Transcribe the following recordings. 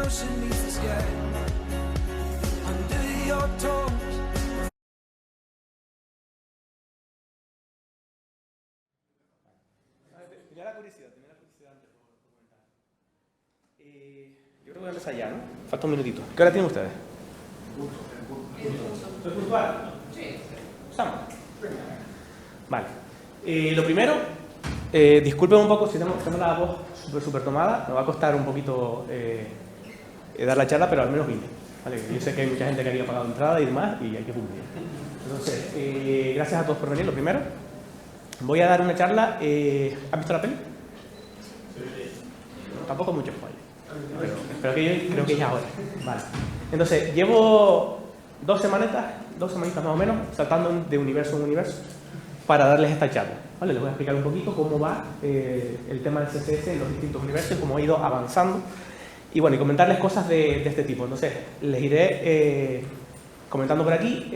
ocean meets the sky. Under your toes. Tenía la curiosidad antes de comentar. Yo creo que voy a empezar ya, ¿no? Falta un minutito. ¿Qué hora tienen ustedes? ¿Soy puntual? Sí. ¿Estamos? Vale. Lo primero, disculpen un poco si tenemos la voz súper tomada. Me va a costar un poquito dar la charla, pero al menos vine. ¿Vale? Yo sé que hay mucha gente que había pagado entrada y demás, y hay que cumplir. Entonces, gracias a todos por venir, lo primero. Voy a dar una charla. ¿Has visto la peli? Sí. Tampoco mucho spoiler. Pero que yo creo que ya ahora. Vale. Entonces, llevo dos semanitas más o menos, saltando de universo en universo para darles esta charla. ¿Vale? Les voy a explicar un poquito cómo va el tema del CSS en los distintos universos, cómo ha ido avanzando. Y bueno, y comentarles cosas de este tipo. Entonces, les iré comentando por aquí.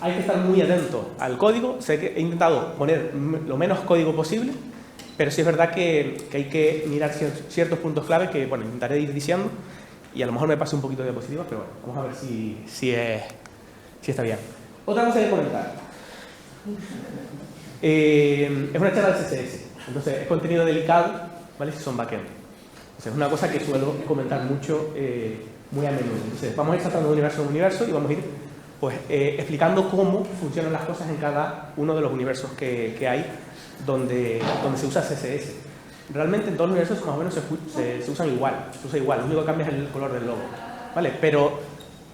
Hay que estar muy atento al código. Sé que he intentado poner lo menos código posible, pero sí es verdad que hay que mirar ciertos puntos clave que, bueno, intentaré ir diciendo, y a lo mejor me pase un poquito de diapositivas, pero bueno, vamos a ver si está bien. Otra cosa que comentar. Es una charla de CSS, entonces es contenido delicado, ¿vale? Si son backend. O sea, es una cosa que suelo comentar mucho, muy a menudo. Entonces, vamos a ir saltando de universo en universo y vamos a ir pues, explicando cómo funcionan las cosas en cada uno de los universos que hay donde se usa CSS. Realmente en todos los universos más o menos se usan igual, se usa igual, lo único que cambia es el color del logo, ¿vale? Pero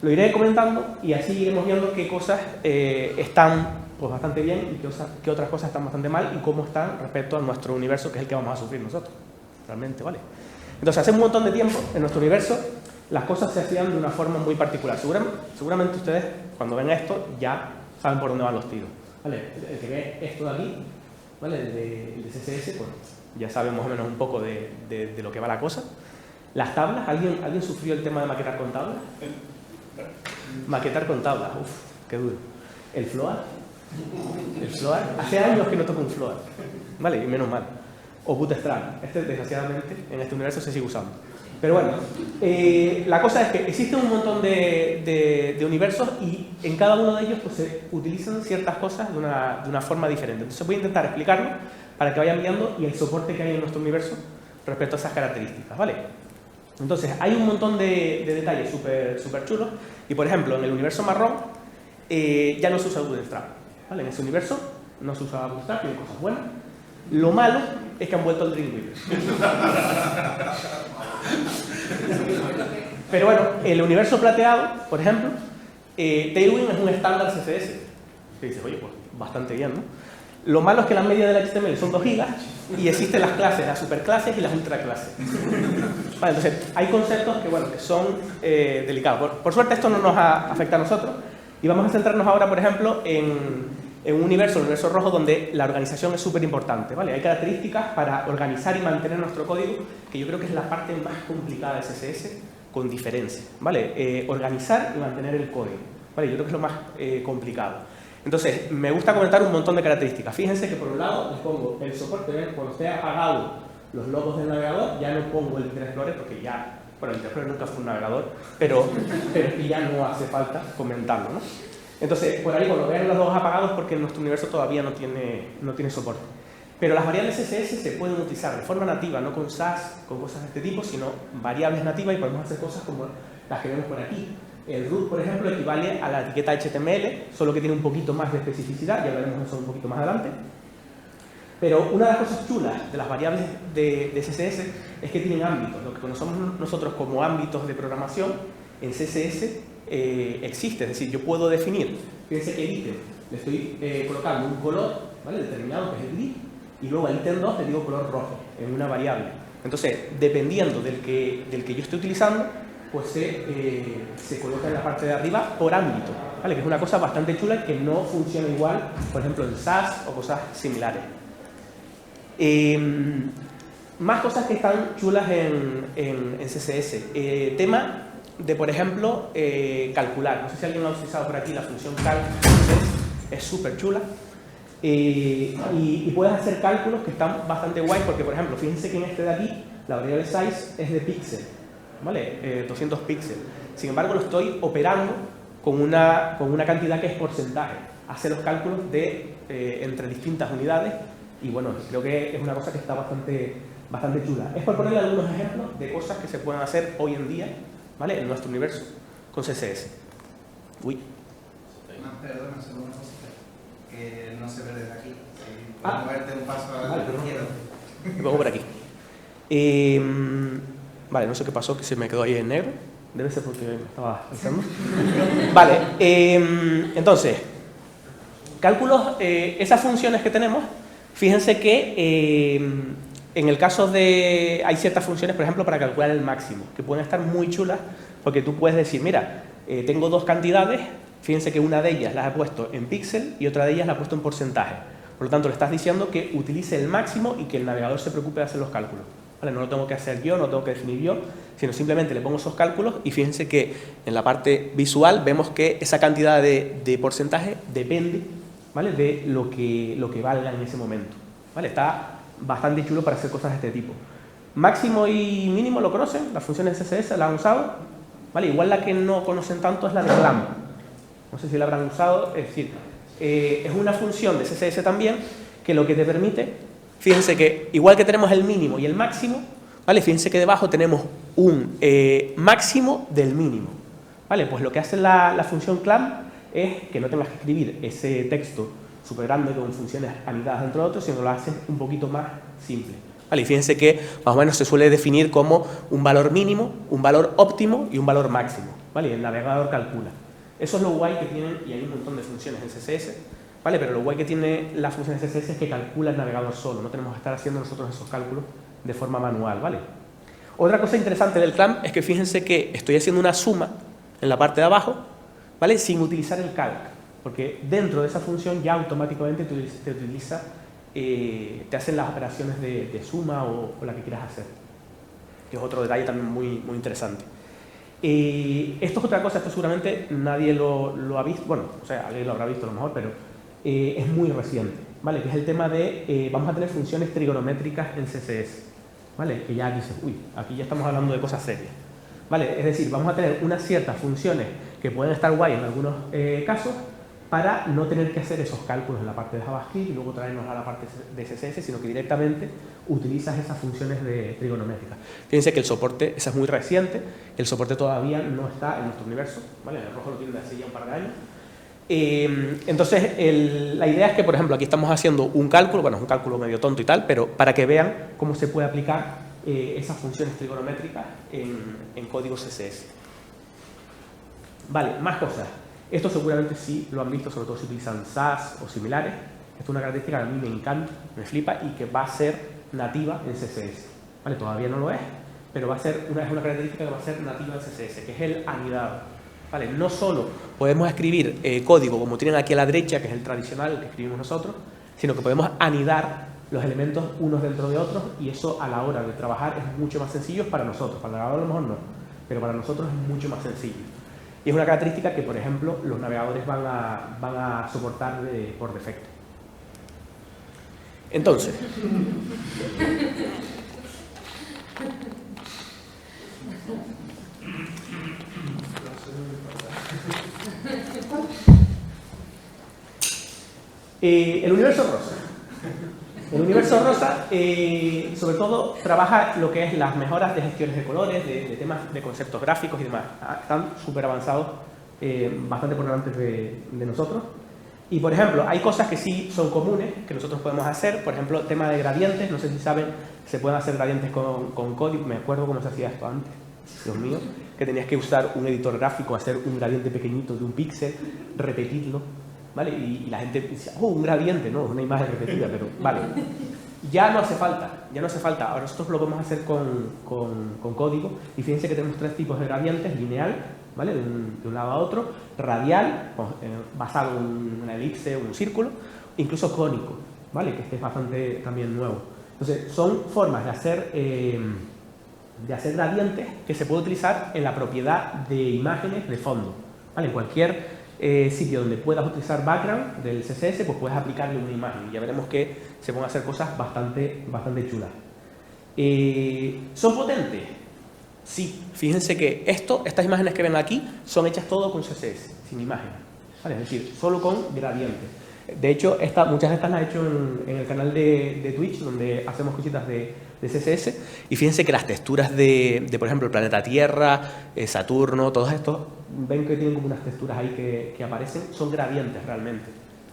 lo iré comentando y así iremos viendo qué cosas están pues, bastante bien y qué otras cosas están bastante mal y cómo están respecto a nuestro universo, que es el que vamos a sufrir nosotros, realmente, ¿vale? Entonces, hace un montón de tiempo en nuestro universo las cosas se hacían de una forma muy particular. Seguramente ustedes, cuando ven esto, ya saben por dónde van los tiros, ¿vale? El que ve esto de aquí, ¿vale? El de CSS, pues ya saben más o menos un poco de lo que va la cosa. Las tablas, ¿alguien sufrió el tema de maquetar con tablas? Maquetar con tablas, uff, qué duro. ¿El Float? Hace años que no toco un Float, ¿vale? Y menos mal. O Bootstrap, desgraciadamente en este universo se sigue usando. Pero bueno, la cosa es que existen un montón de universos y en cada uno de ellos pues, se utilizan ciertas cosas de una forma diferente. Entonces voy a intentar explicarlo para que vayan viendo y el soporte que hay en nuestro universo respecto a esas características, ¿vale? Entonces hay un montón de detalles súper chulos y por ejemplo en el universo marrón ya no se usa Bootstrap, ¿vale? En ese universo no se usa Bootstrap, tiene cosas buenas. Lo malo es que han vuelto al Dreamweaver. Pero bueno, el universo plateado, por ejemplo, Tailwind es un estándar CSS. Que dices, oye, pues bastante bien, ¿no? Lo malo es que la media del HTML son 2 gigas y existen las clases, las superclases y las ultraclases. Vale, entonces, hay conceptos que, bueno, que son delicados. Por suerte esto no nos afecta a nosotros y vamos a centrarnos ahora, por ejemplo, en un universo, el universo rojo, donde la organización es súper importante, ¿vale? Hay características para organizar y mantener nuestro código, que yo creo que es la parte más complicada de CSS, con diferencia, ¿vale? Organizar y mantener el código, ¿vale? Yo creo que es lo más complicado. Entonces, me gusta comentar un montón de características. Fíjense que por un lado les pongo el soporte, ¿ven? Cuando esté apagado los logos del navegador, ya no pongo el Internet Explorer, porque ya, bueno, el Internet Explorer nunca fue un navegador, pero ya no hace falta comentarlo, ¿no? Entonces, por ahí, cuando vean los logos apagados, porque nuestro universo todavía no tiene soporte. Pero las variables CSS se pueden utilizar de forma nativa, no con SAS, con cosas de este tipo, sino variables nativas y podemos hacer cosas como las que vemos por aquí. El root, por ejemplo, equivale a la etiqueta HTML, solo que tiene un poquito más de especificidad, ya hablaremos de eso un poquito más adelante. Pero una de las cosas chulas de las variables de CSS es que tienen ámbitos. Lo que conocemos nosotros como ámbitos de programación, en CSS existe. Es decir, yo puedo definir, fíjense que ítem, le estoy colocando un color, ¿vale? Determinado, que es el grid, y luego al ítem 2 le digo color rojo, en una variable. Entonces, dependiendo del que yo esté utilizando, pues se coloca en la parte de arriba por ámbito, ¿vale? Que es una cosa bastante chula y que no funciona igual, por ejemplo, en SAS o cosas similares. Más cosas que están chulas en CSS. Tema de, por ejemplo, calcular. No sé si alguien lo ha utilizado por aquí, la función cal es súper chula. Y puedes hacer cálculos que están bastante guays porque, por ejemplo, fíjense que en este de aquí, la variable size es de píxel. ¿vale? 200 píxeles. Sin embargo, lo estoy operando con una cantidad que es porcentaje. Hace los cálculos de entre distintas unidades y bueno, creo que es una cosa que está bastante chula. Es por ponerle algunos ejemplos de cosas que se pueden hacer hoy en día, ¿vale? En nuestro universo con CSS. Uy. Perdona, solo una cosita, que no se ve desde aquí. Si Ah. puedes moverte un paso a Vale, la izquierda. Me pongo por aquí. Vale, no sé qué pasó, que se me quedó ahí en negro. Debe ser porque me estaba pensando. Vale, entonces, cálculos, esas funciones que tenemos, fíjense que en el caso de... Hay ciertas funciones, por ejemplo, para calcular el máximo, que pueden estar muy chulas, porque tú puedes decir, mira, tengo dos cantidades, fíjense que una de ellas la he puesto en píxel y otra de ellas la he puesto en porcentaje. Por lo tanto, le estás diciendo que utilice el máximo y que el navegador se preocupe de hacer los cálculos. ¿Vale? No lo tengo que hacer yo, no lo tengo que definir yo, sino simplemente le pongo esos cálculos y fíjense que en la parte visual vemos que esa cantidad de porcentaje depende, ¿vale? De lo que valga en ese momento. ¿Vale? Está bastante chulo para hacer cosas de este tipo. Máximo y mínimo lo conocen, las funciones de CSS las han usado. ¿Vale? Igual la que no conocen tanto es la de clamp. No sé si la habrán usado, es decir, es una función de CSS también que lo que te permite, fíjense que igual que tenemos el mínimo y el máximo, ¿vale? Fíjense que debajo tenemos un máximo del mínimo, ¿vale? Pues lo que hace la función clamp es que no tengas que escribir ese texto súper grande con funciones anidadas dentro de otros, sino lo haces un poquito más simple, ¿vale? Y fíjense que más o menos se suele definir como un valor mínimo, un valor óptimo y un valor máximo, ¿vale? Y el navegador calcula. Eso es lo guay que tienen, y hay un montón de funciones en CSS, ¿vale? Pero lo guay que tiene la función de CSS es que calcula el navegador solo, no tenemos que estar haciendo nosotros esos cálculos de forma manual, ¿vale? Otra cosa interesante del clamp es que fíjense que estoy haciendo una suma en la parte de abajo, ¿vale? Sin utilizar el calc, porque dentro de esa función ya automáticamente te utiliza, te hacen las operaciones de suma o la que quieras hacer, que es otro detalle también muy interesante. Esto es otra cosa, esto seguramente nadie lo ha visto, bueno, o sea, alguien lo habrá visto a lo mejor, pero es muy reciente, ¿vale? Que es el tema de, vamos a tener funciones trigonométricas en CSS, ¿vale? Que ya dices, uy, aquí ya estamos hablando de cosas serias, ¿vale? Es decir, vamos a tener unas ciertas funciones que pueden estar guay en algunos casos para no tener que hacer esos cálculos en la parte de JavaScript y luego traernos a la parte de CSS, sino que directamente utilizas esas funciones de trigonométricas. Fíjense que el soporte, esa es muy reciente, el soporte todavía no está en nuestro universo, ¿vale? El rojo lo tiene hace ya un par de años. Entonces, la idea es que, por ejemplo, aquí estamos haciendo un cálculo, bueno, es un cálculo medio tonto y tal, pero para que vean cómo se puede aplicar esas funciones trigonométricas en código CSS. Vale, más cosas. Esto seguramente sí lo han visto, sobre todo si utilizan SAS o similares. Esto es una característica que a mí me encanta, me flipa y que va a ser nativa en CSS. ¿Vale? Todavía no lo es, pero va a ser es una característica que va a ser nativa en CSS, que es el anidado. ¿Vale? No solo podemos escribir código como tienen aquí a la derecha, que es el tradicional, el que escribimos nosotros, sino que podemos anidar los elementos unos dentro de otros y eso a la hora de trabajar es mucho más sencillo para nosotros. Para el navegador a lo mejor no, pero para nosotros es mucho más sencillo. Y es una característica que, por ejemplo, los navegadores van a soportar por defecto. Entonces, el universo rosa. El universo rosa, sobre todo, trabaja lo que es las mejoras de gestiones de colores, de temas de conceptos gráficos y demás. Están súper avanzados, bastante por delante de nosotros. Y, por ejemplo, hay cosas que sí son comunes, que nosotros podemos hacer. Por ejemplo, tema de gradientes. No sé si saben, se pueden hacer gradientes con código. Me acuerdo cómo se hacía esto antes, Dios mío, que tenías que usar un editor gráfico, hacer un gradiente pequeñito de un píxel, repetirlo, ¿vale? Y la gente dice, oh, un gradiente, no, es una imagen repetida, pero vale. Ya no hace falta. Ahora nosotros lo podemos hacer con código. Y fíjense que tenemos tres tipos de gradientes: lineal, ¿vale? De un lado a otro, radial, basado en una elipse o un círculo, incluso cónico, ¿vale? Que este es bastante también nuevo. Entonces, son formas de hacer gradientes que se puede utilizar en la propiedad de imágenes de fondo, ¿vale? En cualquier sitio donde puedas utilizar background del CSS, pues puedes aplicarle una imagen y ya veremos que se pueden hacer cosas bastante chulas. ¿Son potentes? Sí, fíjense que estas imágenes que ven aquí son hechas todo con CSS, sin imágenes, ¿vale? Es decir, solo con gradientes. De hecho, muchas de estas las he hecho en el canal de Twitch, donde hacemos cositas de CSS, y fíjense que las texturas de por ejemplo, el planeta Tierra, Saturno, todos estos, ven que tienen como unas texturas ahí que aparecen, son gradientes realmente.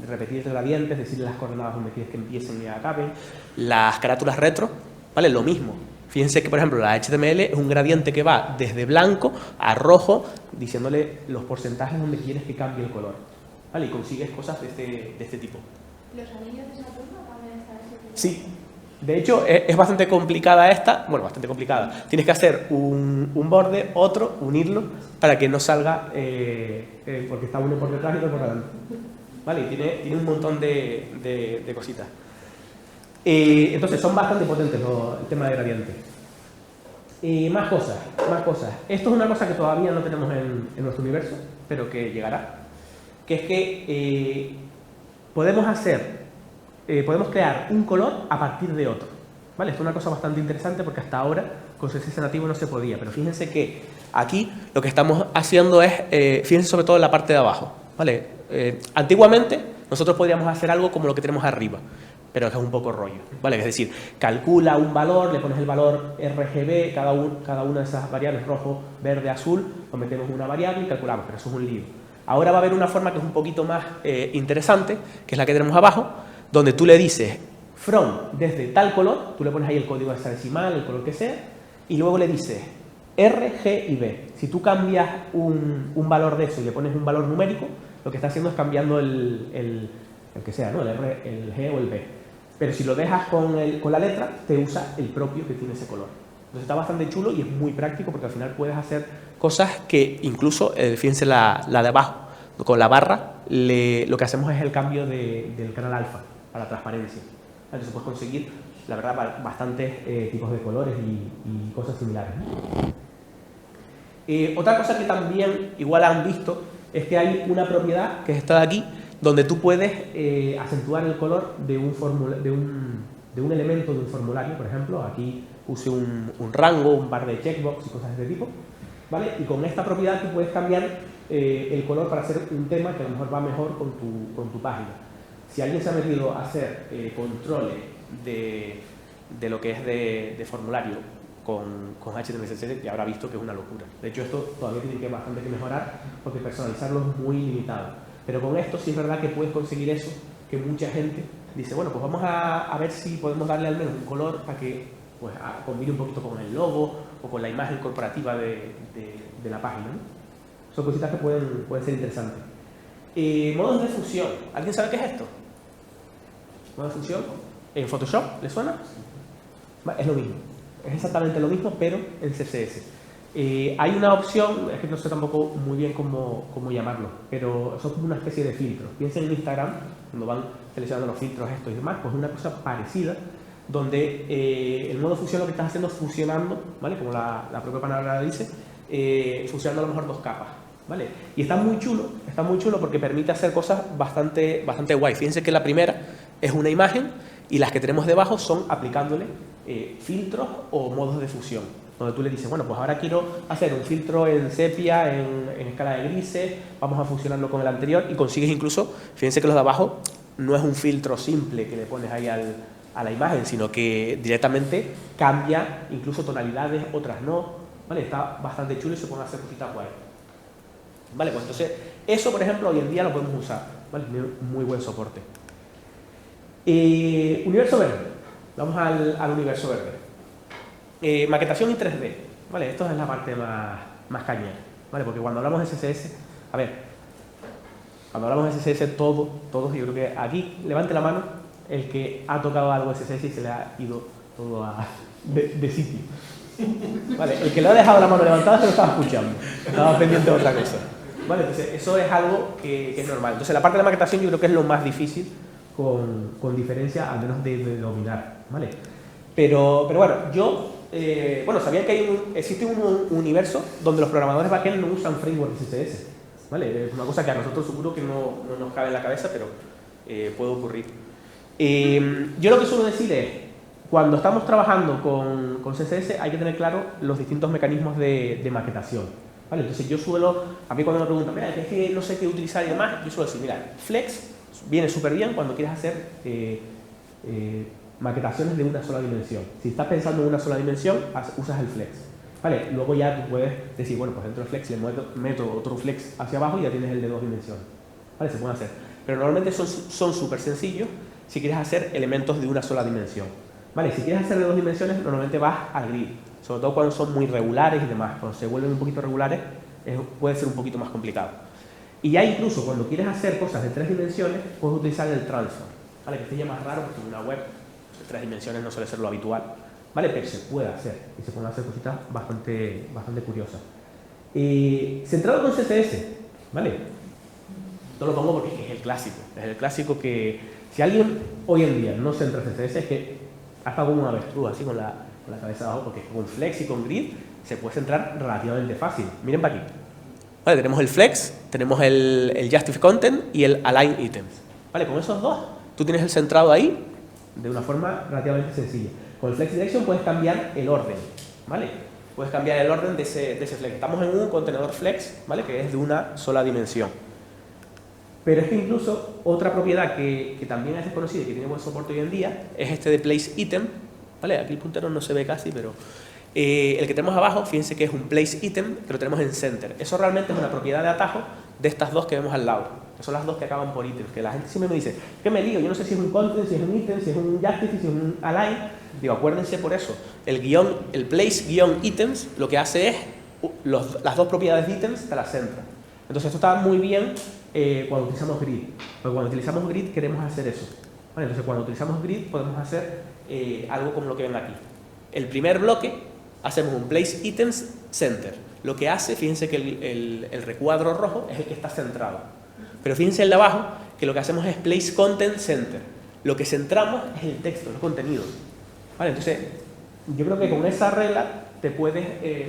Repetir gradientes, decirle las coordenadas donde quieres que empiecen y acaben. Las carátulas retro, ¿vale? Lo mismo. Fíjense que, por ejemplo, la HTML es un gradiente que va desde blanco a rojo, diciéndole los porcentajes donde quieres que cambie el color, ¿vale? Y consigues cosas de este tipo. ¿Los anillos de Saturno también están así? Sí. De hecho, es bastante complicada esta. Bueno, bastante complicada. Tienes que hacer un borde, otro, unirlo, para que no salga, porque está uno por detrás y otro por delante. ¿Vale? Y tiene un montón de cositas. Entonces, son bastante potentes el tema de gradientes. Más cosas. Esto es una cosa que todavía no tenemos en nuestro universo, pero que llegará. Que es que podemos crear un color a partir de otro. ¿Vale? Esto es una cosa bastante interesante porque hasta ahora con CSS nativo no se podía. Pero fíjense que aquí lo que estamos haciendo es, fíjense sobre todo en la parte de abajo. ¿Vale? Antiguamente nosotros podríamos hacer algo como lo que tenemos arriba, pero es un poco rollo, ¿vale? Es decir, calcula un valor, le pones el valor RGB, cada una de esas variables, rojo, verde, azul, lo metemos en una variable y calculamos, pero eso es un lío. Ahora va a haber una forma que es un poquito más interesante, que es la que tenemos abajo, donde tú le dices from desde tal color, tú le pones ahí el código hexadecimal, el color que sea, y luego le dices R, G y B. Si tú cambias un valor de eso y le pones un valor numérico, lo que está haciendo es cambiando el que sea, ¿no? El R, el G o el B. Pero si lo dejas con la letra, te usa el propio que tiene ese color. Entonces está bastante chulo y es muy práctico porque al final puedes hacer cosas que incluso, fíjense la de abajo, con la barra, lo que hacemos es el cambio del canal alfa para la transparencia. Entonces puedes conseguir, la verdad, bastantes tipos de colores y cosas similares. Otra cosa que también igual han visto es que hay una propiedad que es esta de aquí, donde tú puedes acentuar el color de un elemento de un formulario. Por ejemplo, aquí puse un rango, un bar de checkbox y cosas de este tipo, ¿vale? Y con esta propiedad tú puedes cambiar el color para hacer un tema que a lo mejor va mejor con tu página. Si alguien se ha metido a hacer controles de lo que es de formulario con HTML, ya habrá visto que es una locura. De hecho, esto todavía tiene bastante que mejorar porque personalizarlo es muy limitado. Pero con esto sí es verdad que puedes conseguir eso, que mucha gente dice, bueno, pues vamos a ver si podemos darle al menos un color para que pues, combine un poquito con el logo o con la imagen corporativa de la página, ¿no? Son cositas que pueden ser interesantes. Modos de fusión. ¿Alguien sabe qué es esto? Modo de fusión. ¿En Photoshop? ¿Le suena? Es lo mismo. Es exactamente lo mismo, pero en CSS. Hay una opción, es que no sé tampoco muy bien cómo llamarlo, pero son como una especie de filtros. Piensen en Instagram, cuando van seleccionando los filtros estos y demás, pues una cosa parecida, donde el modo fusión lo que estás haciendo es fusionando, ¿vale? Como la propia palabra dice, fusionando a lo mejor dos capas, ¿vale? Y está muy chulo porque permite hacer cosas bastante guay. Fíjense que la primera es una imagen y las que tenemos debajo son aplicándole filtros o modos de fusión, donde tú le dices, bueno, pues ahora quiero hacer un filtro en sepia, en escala de grises, vamos a fusionarlo con el anterior y consigues incluso, fíjense que los de abajo no es un filtro simple que le pones ahí a la imagen, sino que directamente cambia incluso tonalidades, otras no, ¿vale? Está bastante chulo y se pueden hacer cositas guay. Vale, pues entonces, eso por ejemplo hoy en día lo podemos usar, ¿vale? Muy buen soporte. Universo verde. Vamos al universo verde. Maquetación y 3D, ¿vale? Esto es la parte más cañera, ¿vale? Porque cuando hablamos de CSS, cuando hablamos de CSS, todos, yo creo que aquí, levante la mano el que ha tocado algo de CSS y se le ha ido todo de sitio. ¿Vale? El que le ha dejado la mano levantada se lo estaba escuchando, estaba pendiente de otra cosa. ¿Vale? Entonces, eso es algo que es normal. Entonces, la parte de la maquetación yo creo que es lo más difícil con diferencia, al menos de dominar, ¿vale? Pero bueno, yo sabía que existe un universo donde los programadores backend no usan framework de CSS, ¿vale? Es una cosa que a nosotros seguro que no nos cabe en la cabeza, pero puede ocurrir. Yo lo que suelo decir es, Cuando estamos trabajando con CSS hay que tener claro los distintos mecanismos de maquetación, ¿vale? Entonces yo suelo, a mí cuando me preguntan, mira, es que no sé qué utilizar y demás, yo suelo decir, mira, Flex viene súper bien cuando quieres hacer maquetaciones de una sola dimensión. Si estás pensando en una sola dimensión, usas el Flex, ¿vale? Luego ya tú puedes decir, bueno, pues dentro del Flex le meto otro Flex hacia abajo y ya tienes el de 2 dimensiones, ¿vale? Se pueden hacer. Pero normalmente son súper sencillos si quieres hacer elementos de una sola dimensión, ¿vale? Si quieres hacer de 2 dimensiones, normalmente vas al grid, sobre todo cuando son muy regulares y demás. Cuando se vuelven un poquito regulares, puede ser un poquito más complicado. Y ya incluso cuando quieres hacer cosas de 3 dimensiones, puedes utilizar el transform, ¿vale? Que sería más raro porque en una web de 3 dimensiones no suele ser lo habitual, ¿vale? Pero se puede hacer y se pueden hacer cositas bastante curiosas. Centrado con CSS, ¿vale? Esto lo pongo porque es el clásico. Es el clásico que si alguien hoy en día no centra CSS es que ha estado como un avestruz así con la cabeza abajo, porque con Flex y con Grid se puede centrar relativamente fácil. Miren para aquí. Vale, tenemos el Flex, tenemos el Justify Content y el Align Items. Vale, con esos dos tú tienes el centrado ahí de una forma relativamente sencilla. Con el Flex Direction puedes cambiar el orden, ¿vale? Puedes cambiar el orden de ese Flex. Estamos en un contenedor Flex, ¿vale? Que es de una sola dimensión. Pero es que incluso otra propiedad que también es desconocida y que tiene buen soporte hoy en día es este de Place Item, ¿vale? Aquí el puntero no se ve casi, pero el que tenemos abajo, fíjense que es un Place Item que lo tenemos en Center. Eso realmente es una propiedad de atajo de estas dos que vemos al lado, que son las dos que acaban por ítems, que la gente siempre me dice, ¿qué me lío? Yo no sé si es un content, si es un item, si es un justify, si es un align. Digo, acuérdense por eso, el place-items lo que hace es las dos propiedades de ítems te las centra. Entonces esto está muy bien cuando utilizamos grid, porque cuando utilizamos grid queremos hacer eso, ¿vale? Entonces cuando utilizamos grid podemos hacer algo como lo que ven aquí. El primer bloque hacemos un place items center. Lo que hace, fíjense que el recuadro rojo es el que está centrado. Pero fíjense el de abajo que lo que hacemos es place content center. Lo que centramos es el texto, el contenido. ¿Vale? Entonces, yo creo que con esa regla te puedes,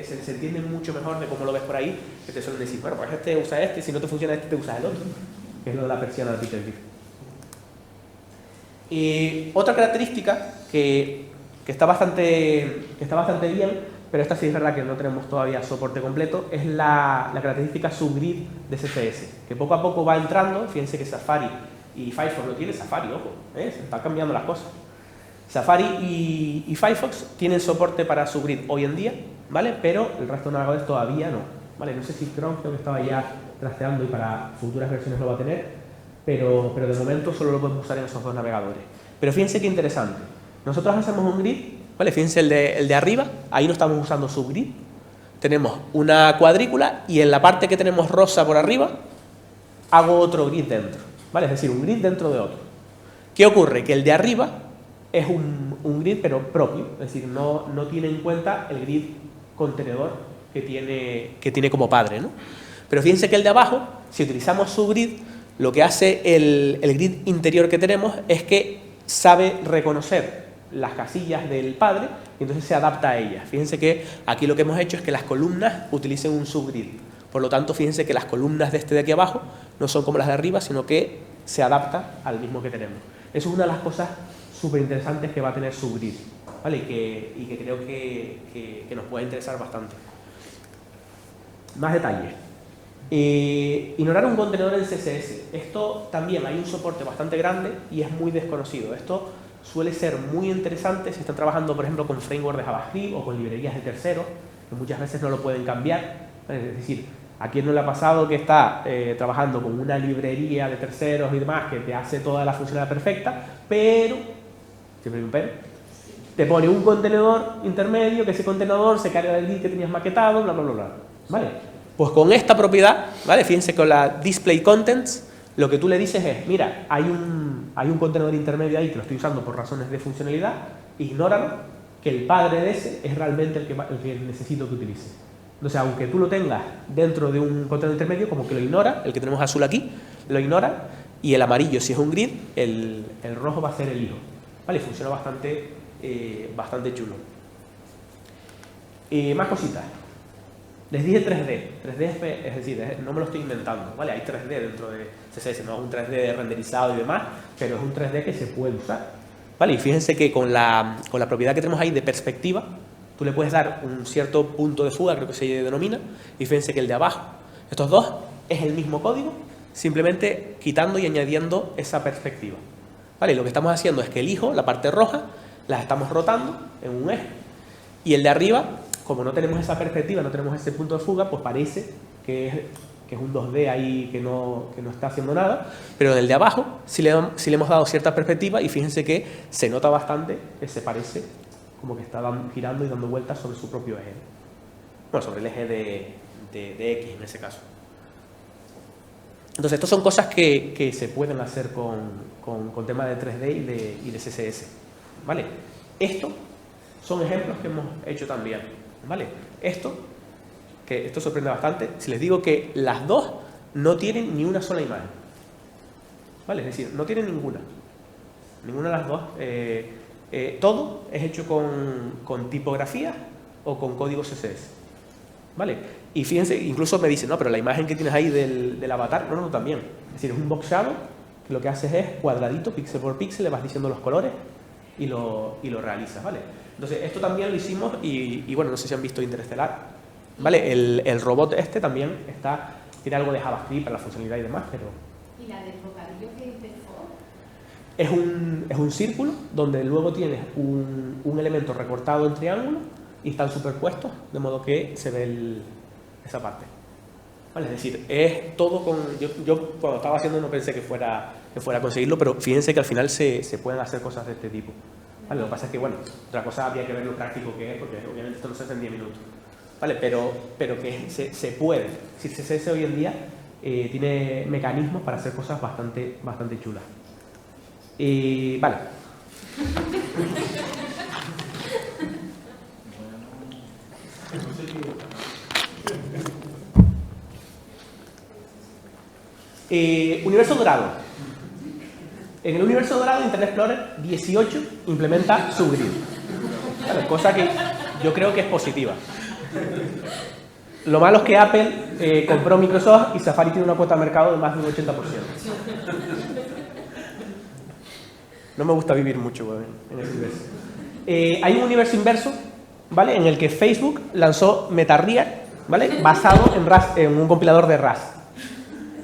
se entiende mucho mejor de cómo lo ves por ahí, que te suelen decir, bueno, pues este usa este, si no te funciona este, te usas el otro. Que es lo de la persiana de Peter Giff. Y otra característica que está bastante bien, pero esta sí es verdad que no tenemos todavía soporte completo, es la característica subgrid de CSS, que poco a poco va entrando. Fíjense que Safari y Firefox lo tiene. Safari, ojo, se están cambiando las cosas. Safari y Firefox tienen soporte para subgrid hoy en día, ¿vale? Pero el resto de navegadores todavía no, ¿vale? No sé si Chrome, creo que estaba ya trasteando y para futuras versiones lo va a tener, pero de momento solo lo podemos usar en esos dos navegadores. Pero fíjense qué interesante. Nosotros hacemos un grid, ¿vale? Fíjense el de arriba, ahí no estamos usando subgrid. Tenemos una cuadrícula y en la parte que tenemos rosa por arriba hago otro grid dentro, ¿vale? Es decir, un grid dentro de otro. ¿Qué ocurre? Que el de arriba es un grid pero propio, es decir, no tiene en cuenta el grid contenedor que tiene como padre, ¿no? Pero fíjense que el de abajo, si utilizamos subgrid, lo que hace el grid interior que tenemos es que sabe reconocer las casillas del padre y entonces se adapta a ellas. Fíjense que aquí lo que hemos hecho es que las columnas utilicen un subgrid. Por lo tanto, fíjense que las columnas de este de aquí abajo no son como las de arriba, sino que se adapta al mismo que tenemos. Eso es una de las cosas súper interesantes que va a tener subgrid, ¿vale? Y que creo que nos puede interesar bastante. Más detalles. Ignorar un contenedor en CSS. Esto también hay un soporte bastante grande y es muy desconocido. Esto suele ser muy interesante si están trabajando, por ejemplo, con framework de JavaScript o con librerías de terceros, que muchas veces no lo pueden cambiar. Es decir, ¿a quién no le ha pasado que está trabajando con una librería de terceros y demás que te hace toda la funcionalidad perfecta, pero, siempre hay un pero, te pone un contenedor intermedio, que ese contenedor se carga del grid que tenías maquetado, bla, bla, bla, bla, ¿vale? Pues con esta propiedad, ¿vale? Fíjense con la display contents, lo que tú le dices es, mira, hay un contenedor intermedio ahí que lo estoy usando por razones de funcionalidad, ignóralo, que el padre de ese es realmente el que necesito que utilice. Entonces, aunque tú lo tengas dentro de un contenedor intermedio, como que lo ignora, el que tenemos azul aquí, lo ignora, y el amarillo, si es un grid, el rojo va a ser el hijo. ¿Vale? Funciona bastante chulo. Más cositas. Les dije 3D. 3D es decir, no me lo estoy inventando, ¿vale? Hay 3D dentro de CSS, no es un 3D renderizado y demás, pero es un 3D que se puede usar. ¿vale? Y fíjense que con la propiedad que tenemos ahí de perspectiva, tú le puedes dar un cierto punto de fuga, creo que se denomina, y fíjense que el de abajo, estos dos, es el mismo código, simplemente quitando y añadiendo esa perspectiva. ¿Vale? Y lo que estamos haciendo es que elijo la parte roja, la estamos rotando en un eje, y el de arriba, como no tenemos esa perspectiva, no tenemos ese punto de fuga, pues parece que es un 2D ahí que no está haciendo nada, pero en el de abajo sí le hemos dado cierta perspectiva y fíjense que se nota bastante que se parece como que está girando y dando vueltas sobre su propio eje. Bueno, sobre el eje de X en ese caso. Entonces, estas son cosas que se pueden hacer con temas de 3D y de CSS. ¿Vale? Estos son ejemplos que hemos hecho también. ¿Vale? Esto sorprende bastante. Si les digo que las dos no tienen ni una sola imagen. ¿Vale? Es decir, no tienen ninguna. Ninguna de las dos. Todo es hecho con tipografía o con código CSS. ¿Vale? Y fíjense, incluso me dicen, no, pero la imagen que tienes ahí del avatar, no, también. Es decir, es un box shadow que lo que haces es cuadradito, píxel por píxel, le vas diciendo los colores y lo realizas, ¿vale? Entonces, esto también lo hicimos y bueno, no sé si han visto Interestelar, ¿vale? El robot este también tiene algo de JavaScript para la funcionalidad y demás, pero... ¿Y la del bocadillo que es del for? Es un círculo donde luego tienes un elemento recortado en triángulo y están superpuestos, de modo que se ve esa parte. ¿Vale? Es decir, es todo con... Yo cuando estaba haciendo no pensé que fuera a conseguirlo, pero fíjense que al final se pueden hacer cosas de este tipo. ¿Vale? Lo que pasa es que, bueno, otra cosa había que ver lo práctico que es, porque obviamente esto no se hace en 10 minutos. ¿Vale? Pero que se puede. Si CSS hoy en día tiene mecanismos para hacer cosas bastante chulas. Vale. Universo dorado. En el universo dorado, Internet Explorer 18 implementa Subgrid. Claro, cosa que yo creo que es positiva. Lo malo es que Apple compró Microsoft y Safari tiene una cuota de mercado de más de un 80%. No me gusta vivir mucho en ese universo. Hay un universo inverso, ¿vale? En el que Facebook lanzó MetaReact, ¿vale? Basado en un compilador de Rust.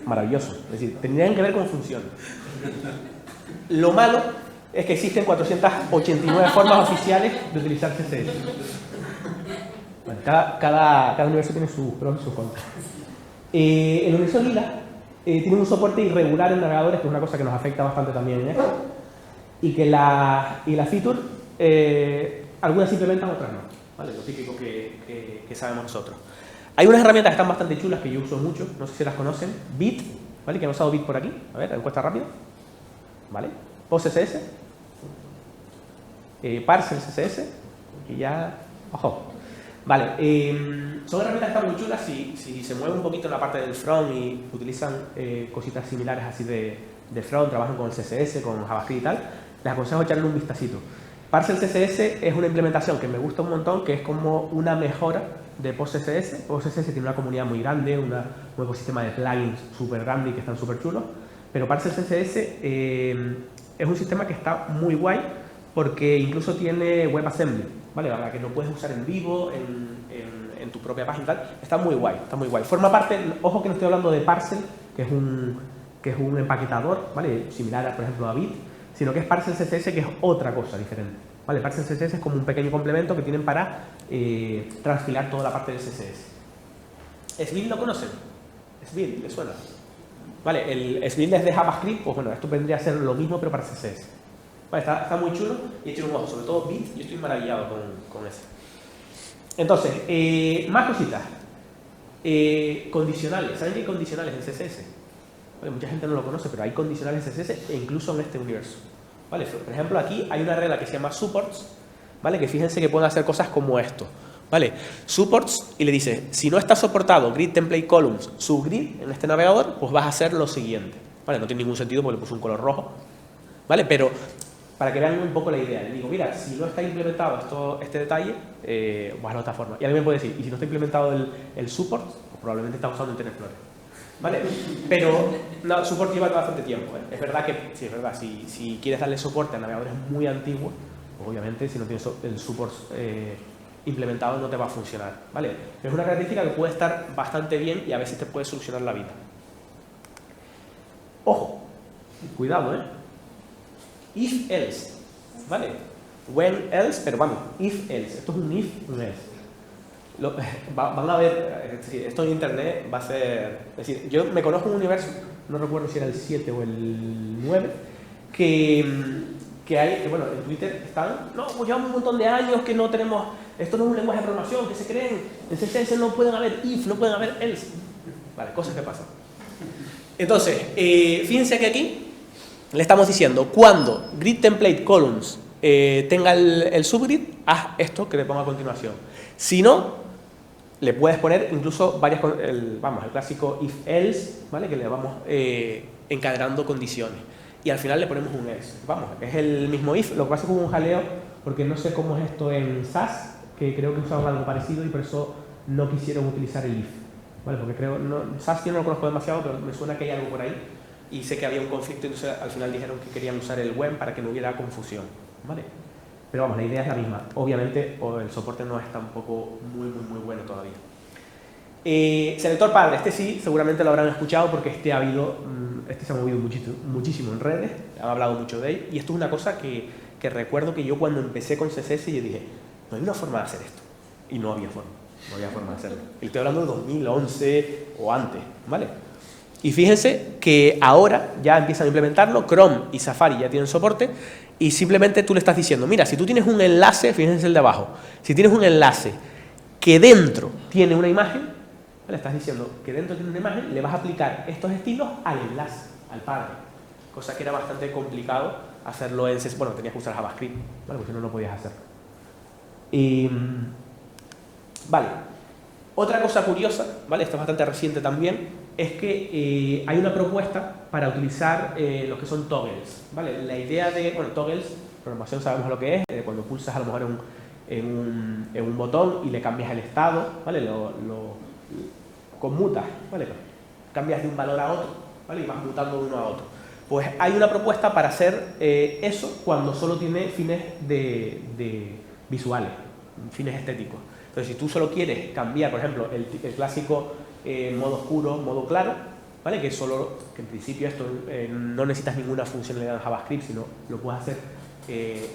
Maravilloso. Es decir, tendrían que ver cómo funciona. Lo malo es que existen 489 formas oficiales de utilizar CSS. Bueno, cada universo tiene sus pros y sus contras. El universo lila tiene un soporte irregular en navegadores, que es una cosa que nos afecta bastante también en esto. Y que la feature, algunas se implementan, otras no. ¿Vale? Lo típico que sabemos nosotros. Hay unas herramientas que están bastante chulas que yo uso mucho, no sé si las conocen. Bit, ¿vale? Que han usado Bit por aquí. A ver, encuesta rápida. ¿Vale? PostCSS. Parcel CSS. Y ya... ¡Ojo! Vale. Son herramientas que están muy chulas si se mueven un poquito en la parte del front y utilizan cositas similares así de front, trabajan con el CSS, con JavaScript y tal. Les aconsejo echarle un vistacito. Parcel CSS es una implementación que me gusta un montón, que es como una mejora de PostCSS. PostCSS tiene una comunidad muy grande, un ecosistema de plugins súper grande y que están súper chulos. Pero Parcel CSS es un sistema que está muy guay porque incluso tiene WebAssembly, ¿vale? Para que lo puedes usar en vivo, en tu propia página y tal. Está muy guay, está muy guay. Forma parte, ojo que no estoy hablando de Parcel, que es un empaquetador, ¿vale? Similar, por ejemplo, a Bit, sino que es Parcel CSS, que es otra cosa diferente. ¿Vale? Parcel CSS es como un pequeño complemento que tienen para transfilar toda la parte del CSS. ¿Sbuild lo conocen? ¿Sbuild? ¿Le suena? Vale, el Sbuild es de JavaScript, pues bueno, esto vendría a ser lo mismo pero para CSS. Vale, está muy chulo y echen un ojo, sobre todo Bit, yo estoy maravillado con eso. Entonces, más cositas. Condicionales, ¿saben qué hay condicionales en CSS? Vale, mucha gente no lo conoce, pero hay condicionales en CSS e incluso en este universo. ¿Vale? Por ejemplo, aquí hay una regla que se llama supports, ¿vale? Que fíjense que pueden hacer cosas como esto, ¿vale? Supports, y le dice, si no está soportado grid template columns subgrid en este navegador, pues vas a hacer lo siguiente, ¿vale? No tiene ningún sentido porque le puse un color rojo, ¿vale? Pero para que vean un poco la idea, le digo, mira, si no está implementado este detalle, vas a de esta forma. Y alguien me puede decir, y si no está implementado el support, pues probablemente está usando Internet Explorer. ¿vale? Pero no, support lleva bastante tiempo, ¿eh? Es verdad que, sí, es verdad, si quieres darle soporte a navegadores muy antiguos, pues obviamente si no tienes el support implementado no te va a funcionar, ¿vale? Pero es una característica que puede estar bastante bien y a veces te puede solucionar la vida. Ojo, cuidado, ¿eh? If else, ¿vale? When else, pero vamos, if else. Esto es un if, un else. Van a ver, es decir, esto en internet va a ser... Es decir, yo me conozco un universo, no recuerdo si era el 7 o el 9, que hay, que bueno, en Twitter están, no, pues llevamos un montón de años que no tenemos, esto no es un lenguaje de programación, que se creen, en CSS no pueden haber if, no pueden haber else. Vale, cosas que pasan. Entonces, fíjense que aquí le estamos diciendo, cuando grid template columns tenga el subgrid, haz esto que le pongo a continuación. Si no, le puedes poner incluso varias, el clásico if else, ¿vale? Que le vamos encadenando condiciones. Y al final le ponemos un else. Vamos, es el mismo if, lo que pasa es que hubo un jaleo, porque no sé cómo es esto en SAS, que creo que usaban algo parecido y por eso no quisieron utilizar el if. ¿Vale? Porque creo, SAS yo no lo conozco demasiado, pero me suena que hay algo por ahí. Y sé que había un conflicto, entonces al final dijeron que querían usar el when para que no hubiera confusión. ¿Vale? Pero vamos, la idea es la misma. Obviamente el soporte no es tampoco muy bueno todavía. Selector padre, este sí, seguramente lo habrán escuchado porque este se ha movido muchísimo en redes, han hablado mucho de él, y esto es una cosa que recuerdo que yo cuando empecé con CSS yo dije, no hay una forma de hacer esto, y no había forma de hacerlo. Y estoy hablando de 2011 o antes, ¿vale? Y fíjense que ahora ya empiezan a implementarlo, Chrome y Safari ya tienen soporte, y simplemente tú le estás diciendo, mira, si tú tienes un enlace, fíjense el de abajo, si tienes un enlace que dentro tiene una imagen, le estás diciendo que dentro tiene una imagen, le vas a aplicar estos estilos al enlace, al padre, cosa que era bastante complicado hacerlo en CSS. Bueno, tenías que usar JavaScript, ¿vale? Porque si no, no podías hacerlo. Vale, otra cosa curiosa, ¿vale? Esto es bastante reciente también, es que hay una propuesta para utilizar lo que son toggles, ¿vale? La idea de, bueno, toggles, programación sabemos lo que es, cuando pulsas a lo mejor en un botón y le cambias el estado, ¿vale? Conmutas, ¿vale? Cambias de un valor a otro, ¿vale? Y vas mutando de uno a otro. Pues hay una propuesta para hacer eso cuando solo tiene fines de visuales, fines estéticos. Entonces, si tú solo quieres cambiar, por ejemplo, el clásico modo oscuro, modo claro, ¿vale? Que en principio esto no necesitas ninguna funcionalidad en JavaScript, sino lo puedes hacer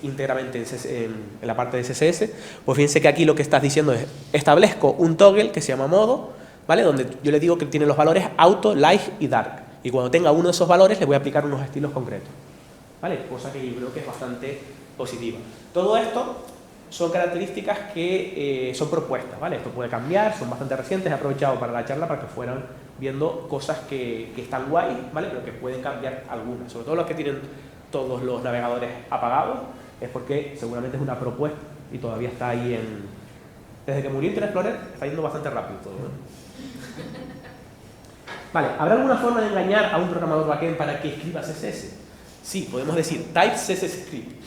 íntegramente en la parte de CSS, pues fíjense que aquí lo que estás diciendo es, establezco un toggle que se llama modo, ¿vale? Donde yo le digo que tiene los valores auto, light y dark. Y cuando tenga uno de esos valores le voy a aplicar unos estilos concretos, ¿vale? Cosa que yo creo que es bastante positiva. Todo esto son características que son propuestas, ¿vale? Esto puede cambiar, son bastante recientes, he aprovechado para la charla para que fueran viendo cosas que están guay, ¿vale? Pero que pueden cambiar algunas, sobre todo los que tienen todos los navegadores apagados, es porque seguramente es una propuesta y todavía está ahí Desde que murió Internet Explorer está yendo bastante rápido todo, ¿no? Vale, ¿habrá alguna forma de engañar a un programador backend para que escriba CSS? Sí, podemos decir type CSS script,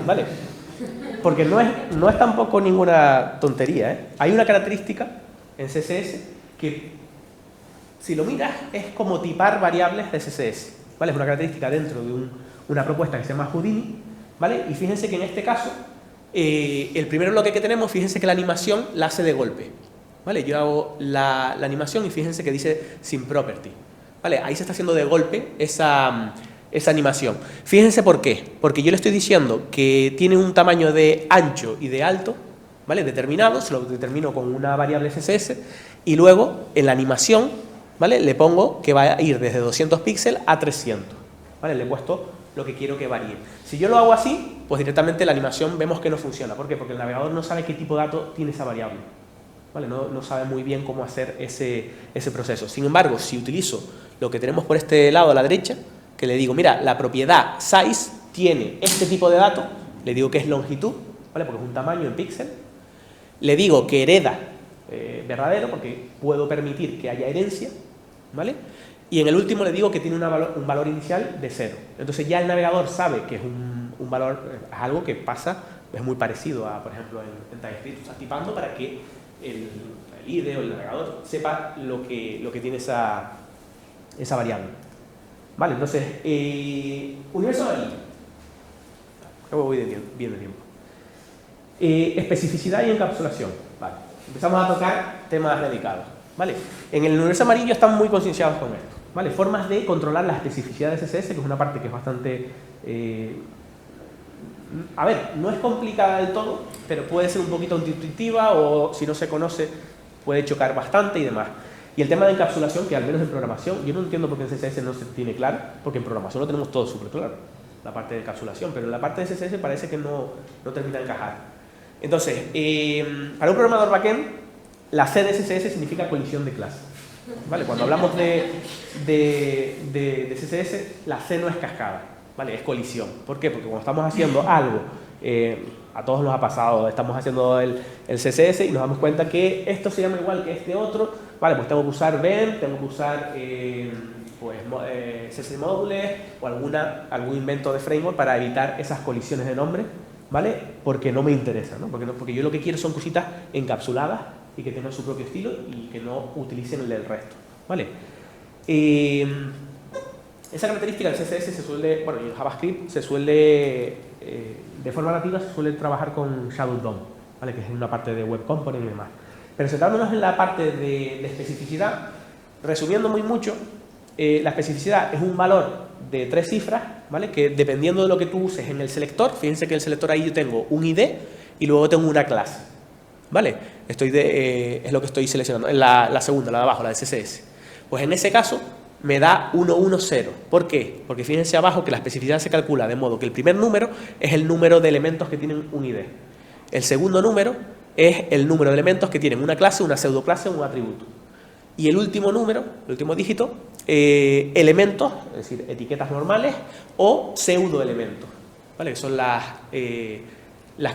¿vale? Porque no es tampoco ninguna tontería, ¿eh? Hay una característica en CSS que, si lo miras, es como tipar variables de CSS, ¿vale? Es una característica dentro de una propuesta que se llama Houdini, ¿vale? Y fíjense que en este caso, el primer bloque que tenemos, fíjense que la animación la hace de golpe, ¿vale? Yo hago la animación y fíjense que dice sin property, ¿vale? Ahí se está haciendo de golpe esa animación. Fíjense por qué. Porque yo le estoy diciendo que tiene un tamaño de ancho y de alto, ¿vale? Determinado, se lo determino con una variable CSS y luego en la animación, ¿vale? Le pongo que va a ir desde 200 píxeles a 300, ¿vale? Le he puesto lo que quiero que varíe. Si yo lo hago así, pues directamente la animación vemos que no funciona. ¿Por qué? Porque el navegador no sabe qué tipo de dato tiene esa variable, ¿vale? No sabe muy bien cómo hacer ese proceso. Sin embargo, si utilizo lo que tenemos por este lado a la derecha, que le digo, mira, la propiedad size tiene este tipo de dato, le digo que es longitud, ¿vale? Porque es un tamaño en píxel, le digo que hereda verdadero, porque puedo permitir que haya herencia, ¿vale? Y en el último le digo que tiene un valor inicial de 0. Entonces ya el navegador sabe que es un valor, es algo que pasa, es muy parecido a, por ejemplo, en TypeScript, estás tipando para que el IDE o el navegador sepa lo que tiene esa esa variable. Vale, entonces, universo amarillo. Creo que voy bien de tiempo. Especificidad y encapsulación. Vale, empezamos a tocar temas dedicados. Vale, en el universo amarillo están muy concienciados con esto. Vale, formas de controlar la especificidad de CSS, que es una parte que es bastante... a ver, no es complicada del todo, pero puede ser un poquito intuitiva o si no se conoce puede chocar bastante y demás. Y el tema de encapsulación, que al menos en programación, yo no entiendo por qué en CSS no se tiene claro, porque en programación lo tenemos todo súper claro, la parte de encapsulación, pero en la parte de CSS parece que no termina de encajar. Entonces, para un programador backend, la C de CSS significa colisión de clase. ¿Vale? Cuando hablamos de CSS, la C no es cascada, ¿vale? Es colisión. ¿Por qué? Porque cuando estamos haciendo algo, a todos nos ha pasado, estamos haciendo el CSS y nos damos cuenta que esto se llama igual que este otro, ¿vale? Pues tengo que usar Vent, tengo que usar CSS Modules o algún invento de framework para evitar esas colisiones de nombre, ¿vale? Porque no me interesa, ¿no? Porque yo lo que quiero son cositas encapsuladas y que tengan su propio estilo y que no utilicen el del resto, ¿vale? Esa característica del CSS se suele, bueno, y en JavaScript se suele, de forma nativa se suele trabajar con Shadow DOM, ¿vale? Que es una parte de Web Component y demás. Pero centrándonos en la parte de especificidad, resumiendo muy mucho, la especificidad es un valor de 3 cifras, ¿vale? Que dependiendo de lo que tú uses en el selector, fíjense que en el selector ahí yo tengo un ID y luego tengo una clase, ¿vale? Es lo que estoy seleccionando, la segunda, la de abajo, la de CSS. Pues en ese caso me da 110. ¿Por qué? Porque fíjense abajo que la especificidad se calcula de modo que el primer número es el número de elementos que tienen un ID. El segundo número es el número de elementos que tienen una clase, una pseudoclase o un atributo. Y el último número, el último dígito, elementos, es decir, etiquetas normales o pseudoelementos, ¿vale? Que son las que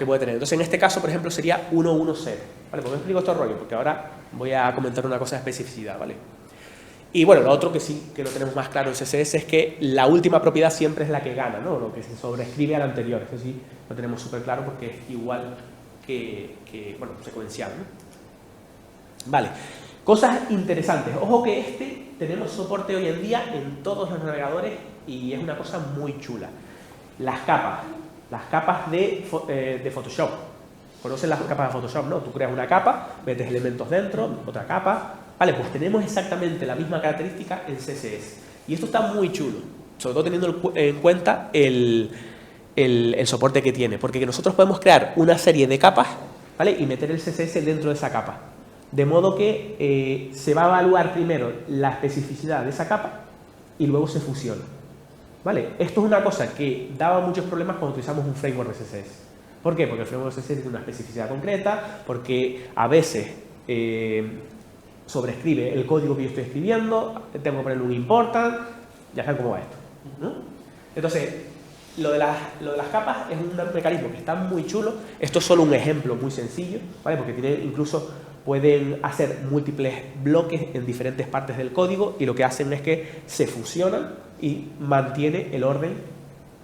puede tener. Entonces, en este caso, por ejemplo, sería 110. ¿Vale? ¿Por qué explico este rollo? Porque ahora voy a comentar una cosa de especificidad, ¿vale? Y bueno, lo otro que sí que lo tenemos más claro en CSS es que la última propiedad siempre es la que gana, ¿no? Lo que se sobrescribe al anterior. Eso sí lo tenemos súper claro porque es igual que bueno, secuencial, ¿no? Vale. Cosas interesantes. Ojo que tenemos soporte hoy en día en todos los navegadores y es una cosa muy chula. Las capas de Photoshop. ¿Conocen las capas de Photoshop? ¿No? Tú creas una capa, metes elementos dentro, otra capa. Vale, pues tenemos exactamente la misma característica en CSS. Y esto está muy chulo, sobre todo teniendo en cuenta el soporte que tiene. Porque nosotros podemos crear una serie de capas, ¿vale? Y meter el CSS dentro de esa capa. De modo que se va a evaluar primero la especificidad de esa capa y luego se fusiona. ¿Vale? Esto es una cosa que daba muchos problemas cuando utilizamos un framework de CSS. ¿Por qué? Porque el framework de CSS tiene una especificidad concreta, porque a veces sobrescribe el código que yo estoy escribiendo, tengo que ponerle un important, ya saben cómo va esto, ¿no? Entonces, lo de las capas es un mecanismo que está muy chulo. Esto es solo un ejemplo muy sencillo, ¿vale? Porque pueden hacer múltiples bloques en diferentes partes del código y lo que hacen es que se fusionan y mantiene el orden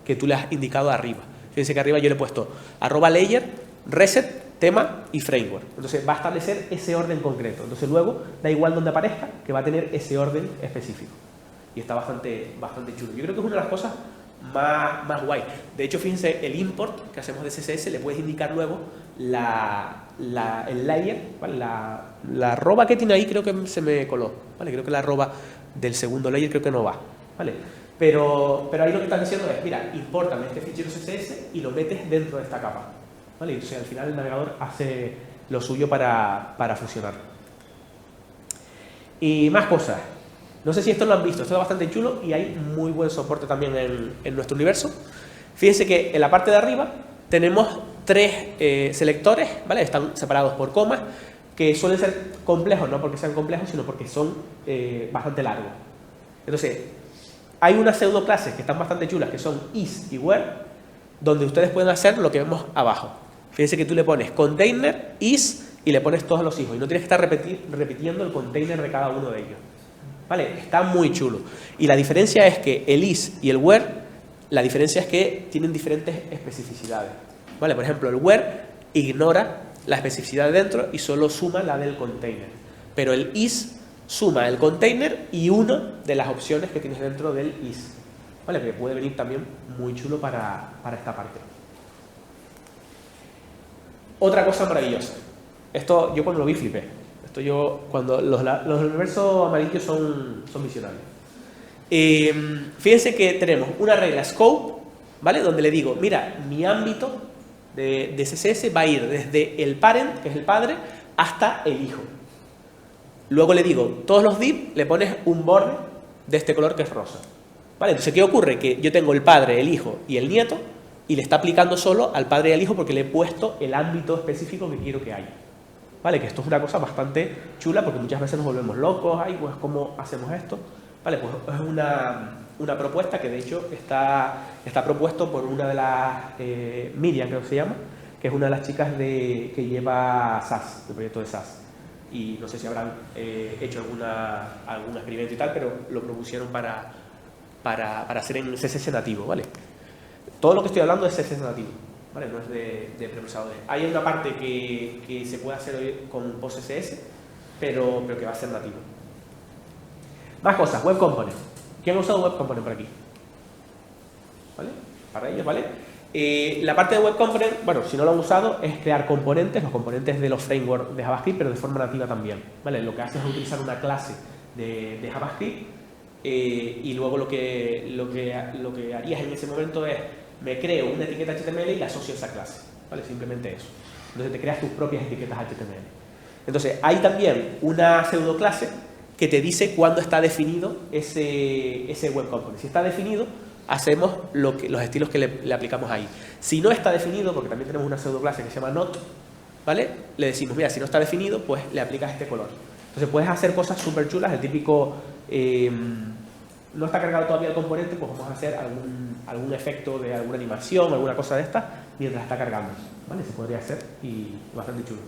que tú le has indicado arriba. Fíjense que arriba yo le he puesto @layer, reset, tema y framework. Entonces va a establecer ese orden concreto. Entonces luego, da igual donde aparezca, que va a tener ese orden específico. Y está bastante chulo. Yo creo que es una de las cosas más guay. De hecho, fíjense, el import que hacemos de CSS le puedes indicar luego el layer, ¿vale? La arroba que tiene ahí creo que se me coló, ¿vale? Creo que la arroba del segundo layer creo que no va, ¿vale? Pero ahí lo que estás diciendo es, mira, impórtame este fichero CSS y lo metes dentro de esta capa, ¿vale? Entonces al final el navegador hace lo suyo para fusionar. Y más cosas. No sé si esto lo han visto, esto es bastante chulo y hay muy buen soporte también en nuestro universo. Fíjense que en la parte de arriba tenemos 3 selectores, ¿vale? Están separados por comas, que suelen ser complejos, no porque sean complejos, sino porque son bastante largos. Entonces, hay unas pseudoclases que están bastante chulas, que son is y where, donde ustedes pueden hacer lo que vemos abajo. Fíjense que tú le pones container, is, y le pones todos los hijos, y no tienes que estar repitiendo el container de cada uno de ellos. ¿Vale? Está muy chulo. Y la diferencia es que el is y el where, la diferencia es que tienen diferentes especificidades. ¿Vale? Por ejemplo, el where ignora la especificidad de dentro y solo suma la del container. Pero el is suma el container y una de las opciones que tienes dentro del is. ¿Vale? Que puede venir también muy chulo para esta parte. Otra cosa maravillosa. Esto yo cuando lo vi flipé. Esto yo, cuando los universos amarillos son visionarios. Fíjense que tenemos una regla scope, ¿vale? Donde le digo, mira, mi ámbito de CSS va a ir desde el parent, que es el padre, hasta el hijo. Luego le digo, todos los div le pones un borde de este color que es rosa. ¿Vale? Entonces, ¿qué ocurre? Que yo tengo el padre, el hijo y el nieto, y le está aplicando solo al padre y al hijo porque le he puesto el ámbito específico que quiero que haya. ¿Vale? Que esto es una cosa bastante chula porque muchas veces nos volvemos locos. Ay, pues, ¿cómo hacemos esto? ¿Vale? Pues es una propuesta que de hecho está propuesto por una de las, Miriam creo que se llama, que es una de las chicas que lleva SAS, el proyecto de SAS. Y no sé si habrán hecho algún experimento y tal, pero lo propusieron para hacer en CSS nativo, ¿vale? Todo lo que estoy hablando es CSS nativo, ¿vale? No es de preprocesadores. Hay una parte que se puede hacer hoy con PostCSS, pero que va a ser nativo. Más cosas, Web Component. ¿Quién ha usado Web Component por aquí? ¿Vale? Para ellos, ¿vale? La parte de Web Component, bueno, si no lo han usado, es crear componentes, los componentes de los frameworks de JavaScript, pero de forma nativa también, ¿vale? Lo que hace es utilizar una clase de JavaScript y luego lo que harías en ese momento es, me creo una etiqueta HTML y la asocio a esa clase, ¿vale? Simplemente eso. Entonces te creas tus propias etiquetas HTML. Entonces, hay también una pseudoclase que te dice cuándo está definido ese Web Component. Si está definido, hacemos los estilos que le aplicamos ahí. Si no está definido, porque también tenemos una pseudoclase que se llama not, ¿vale? Le decimos, mira, si no está definido, pues le aplicas este color. Entonces puedes hacer cosas súper chulas, el típico, no está cargado todavía el componente, pues vamos a hacer algún efecto de alguna animación, alguna cosa de esta, mientras está cargando, ¿vale? Se podría hacer y bastante chulo.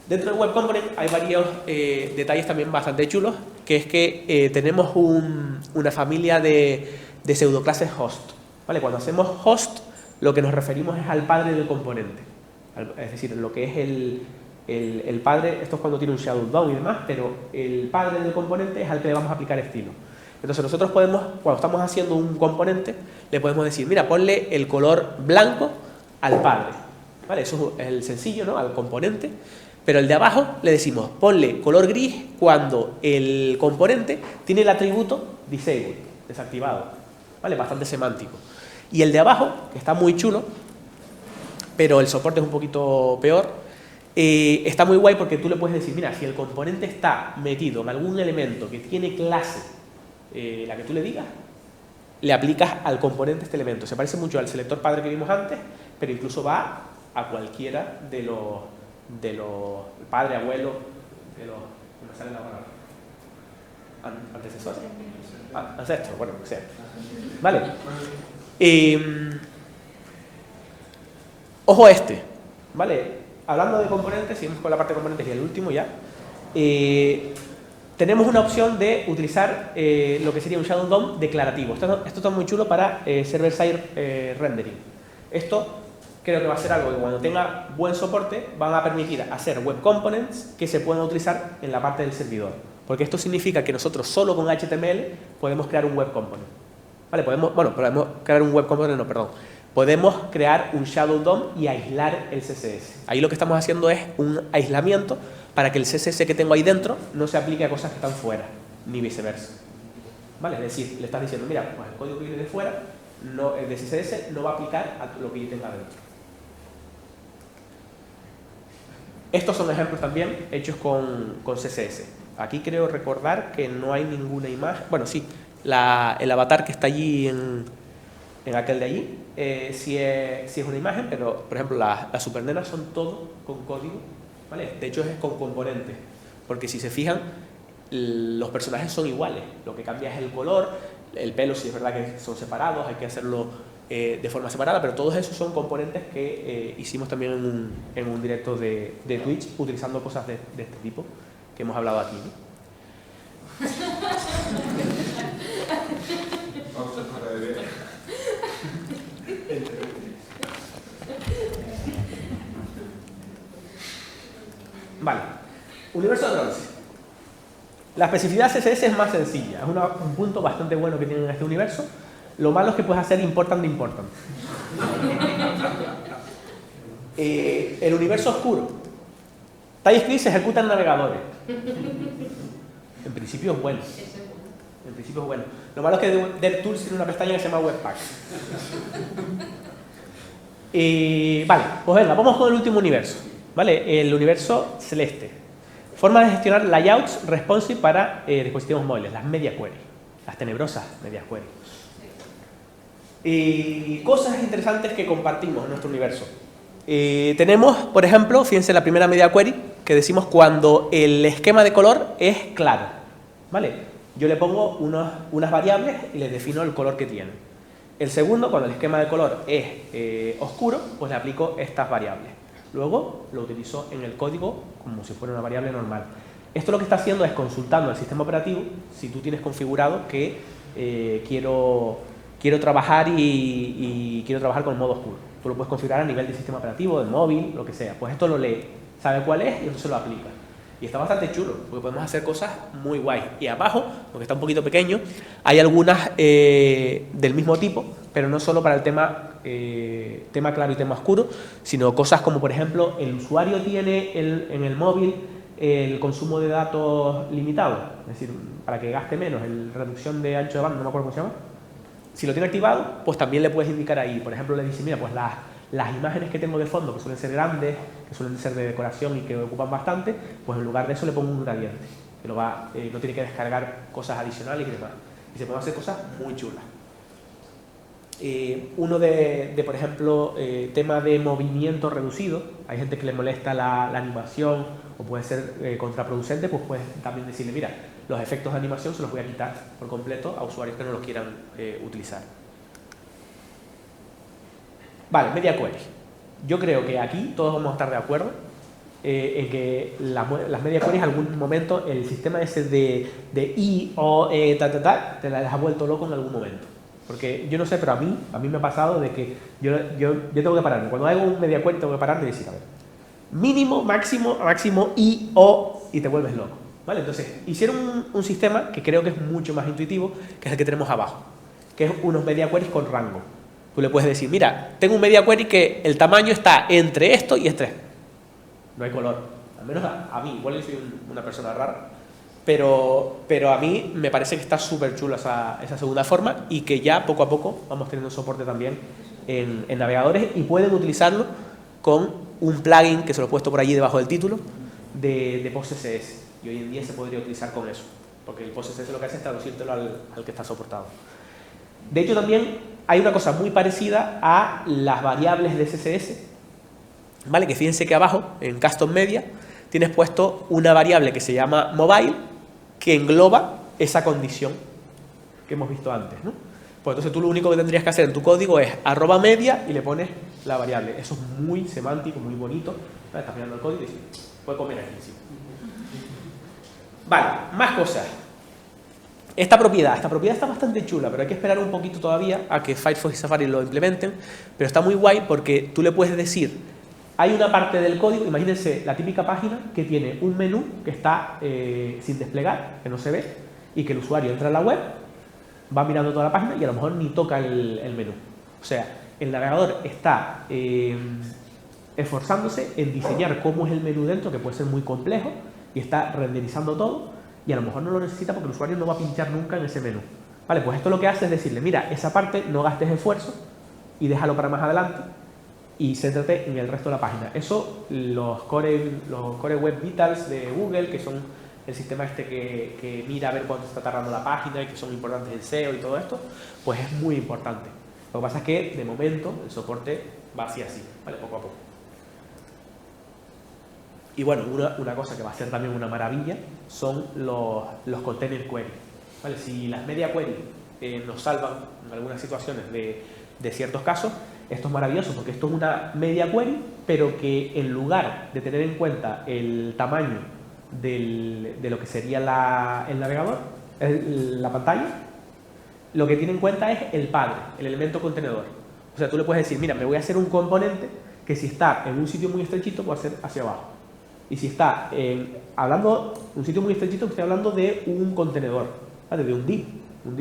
Dentro del Web Component hay varios detalles también bastante chulos, que es que tenemos una familia de pseudoclases host, ¿vale? Cuando hacemos host, lo que nos referimos es al padre del componente, es decir, lo que es el padre, esto es cuando tiene un shadow DOM y demás, pero el padre del componente es al que le vamos a aplicar estilo. Entonces nosotros podemos, cuando estamos haciendo un componente, le podemos decir, mira, ponle el color blanco al padre, ¿vale? Eso es el sencillo, ¿no? Al componente. Pero el de abajo le decimos, ponle color gris cuando el componente tiene el atributo disabled, desactivado, ¿vale? Bastante semántico. Y el de abajo, que está muy chulo, pero el soporte es un poquito peor, está muy guay porque tú le puedes decir, mira, si el componente está metido en algún elemento que tiene clase, la que tú le digas, le aplicas al componente este elemento. Se parece mucho al selector padre que vimos antes, pero incluso va a cualquiera de los padre, abuelo, de los, ¿cómo sale la palabra? Antecesores. Ancestros, bueno, que sea. Vale. Ojo este, ¿vale? Hablando de componentes, seguimos con la parte de componentes y el último ya. Tenemos una opción de utilizar lo que sería un Shadow DOM declarativo. Esto está muy chulo para server-side rendering. Esto creo que va a ser algo que cuando tenga buen soporte van a permitir hacer web components que se puedan utilizar en la parte del servidor. Porque esto significa que nosotros solo con HTML podemos crear un web component. ¿Vale? Podemos crear un web component, no, perdón. Podemos crear un Shadow DOM y aislar el CSS. Ahí lo que estamos haciendo es un aislamiento para que el CSS que tengo ahí dentro no se aplique a cosas que están fuera, ni viceversa. ¿Vale? Es decir, le estás diciendo, mira, pues el código que viene de fuera, de CSS, no va a aplicar a lo que yo tenga dentro. Estos son ejemplos también hechos con CSS. Aquí creo recordar que no hay ninguna imagen. Bueno, sí, el avatar que está allí en aquel de allí, sí es una imagen, pero por ejemplo las supernenas son todo con código, ¿vale? De hecho es con componentes, porque si se fijan, los personajes son iguales. Lo que cambia es el color, el pelo si es verdad que son separados, hay que hacerlo de forma separada, pero todos esos son componentes que hicimos también en un directo de Twitch utilizando cosas de este tipo que hemos hablado aquí, ¿no? Vale, universo de bronce. La especificidad CSS es más sencilla, es un punto bastante bueno que tiene en este universo. Lo malo es que puedes hacer important de important. El universo oscuro. TypeScript se ejecuta en navegadores. En principio es bueno. En principio es bueno. Lo malo es que DevTools tiene una pestaña que se llama Webpack. Vale, pues venga, vamos con el último universo. ¿Vale? El universo celeste. Forma de gestionar layouts responsive para dispositivos móviles, las media query, las tenebrosas media query. Cosas interesantes que compartimos en nuestro universo. Tenemos, por ejemplo, fíjense la primera media query, que decimos cuando el esquema de color es claro. ¿Vale? Yo le pongo unas variables y les defino el color que tienen. El segundo, cuando el esquema de color es oscuro, pues le aplico estas variables. Luego lo utilizo en el código como si fuera una variable normal. Esto lo que está haciendo es consultando al sistema operativo si tú tienes configurado que quiero trabajar y quiero trabajar con el modo oscuro. Tú lo puedes configurar a nivel de sistema operativo, de móvil, lo que sea. Pues esto lo lee, sabe cuál es y entonces lo aplica. Y está bastante chulo, porque podemos hacer cosas muy guays. Y abajo, porque está un poquito pequeño, hay algunas del mismo tipo, pero no solo para el tema claro y tema oscuro, sino cosas como, por ejemplo, el usuario tiene en el móvil el consumo de datos limitado, es decir, para que gaste menos, reducción de ancho de banda, no me acuerdo cómo se llama. Si lo tiene activado, pues también le puedes indicar ahí. Por ejemplo, le dices, mira, pues las imágenes que tengo de fondo, que suelen ser grandes, que suelen ser de decoración y que ocupan bastante, pues en lugar de eso le pongo un gradiente, que no tiene que descargar cosas adicionales y demás. Y se pueden hacer cosas muy chulas. Uno por ejemplo, tema de movimiento reducido. Hay gente que le molesta la animación o puede ser contraproducente, pues puedes también decirle, mira, los efectos de animación se los voy a quitar por completo a usuarios que no los quieran utilizar. Vale, media query. Yo creo que aquí todos vamos a estar de acuerdo en que las media queries en algún momento el sistema ese de i o te las ha vuelto loco en algún momento. Porque yo no sé, pero a mí me ha pasado de que yo tengo que pararme. Cuando hago un media query tengo que pararme y decir, a ver, mínimo, máximo i, o, y te vuelves loco. ¿Vale? Entonces, hicieron un sistema que creo que es mucho más intuitivo, que es el que tenemos abajo, que es unos media queries con rango. Tú le puedes decir, mira, tengo un media query que el tamaño está entre esto y este. No hay color. Al menos a mí, igual soy una persona rara, pero a mí me parece que está súper chula esa segunda forma y que ya poco a poco vamos teniendo soporte también en navegadores y pueden utilizarlo con un plugin que se lo he puesto por allí debajo del título de PostCSS. Y hoy en día se podría utilizar con eso, porque el PostCSS lo que hace es traducírtelo al que está soportado. De hecho, también hay una cosa muy parecida a las variables de CSS, ¿vale? Que fíjense que abajo, en Custom Media, tienes puesto una variable que se llama Mobile, que engloba esa condición que hemos visto antes, ¿no? Pues entonces tú lo único que tendrías que hacer en tu código es @media y le pones la variable. Eso es muy semántico, muy bonito. Estás mirando el código y dices, puede comer aquí, sí. Vale, más cosas. Esta propiedad está bastante chula, pero hay que esperar un poquito todavía a que Firefox y Safari lo implementen, pero está muy guay porque tú le puedes decir, hay una parte del código, imagínense la típica página que tiene un menú que está sin desplegar, que no se ve, y que el usuario entra en la web, va mirando toda la página y a lo mejor ni toca el menú. O sea, el navegador está esforzándose en diseñar cómo es el menú dentro, que puede ser muy complejo, y está renderizando todo, y a lo mejor no lo necesita porque el usuario no va a pinchar nunca en ese menú. Vale, pues esto lo que hace es decirle, mira, esa parte no gastes esfuerzo y déjalo para más adelante y céntrate en el resto de la página. Eso, los Core Web Vitals de Google, que son el sistema este que mira a ver cuánto está tardando la página y que son importantes en SEO y todo esto, pues es muy importante. Lo que pasa es que, de momento, el soporte va así, ¿vale? Poco a poco. Y bueno, una cosa que va a ser también una maravilla son los container queries, ¿vale? Si las media queries nos salvan en algunas situaciones de ciertos casos, esto es maravilloso porque esto es una media query, pero que en lugar de tener en cuenta el tamaño de lo que sería el navegador, la pantalla, lo que tiene en cuenta es el padre, el elemento contenedor. O sea, tú le puedes decir, mira, me voy a hacer un componente que si está en un sitio muy estrechito, voy a hacer hacia abajo. y si está hablando de un sitio muy estrechito, estoy hablando de un contenedor, ¿vale? De un div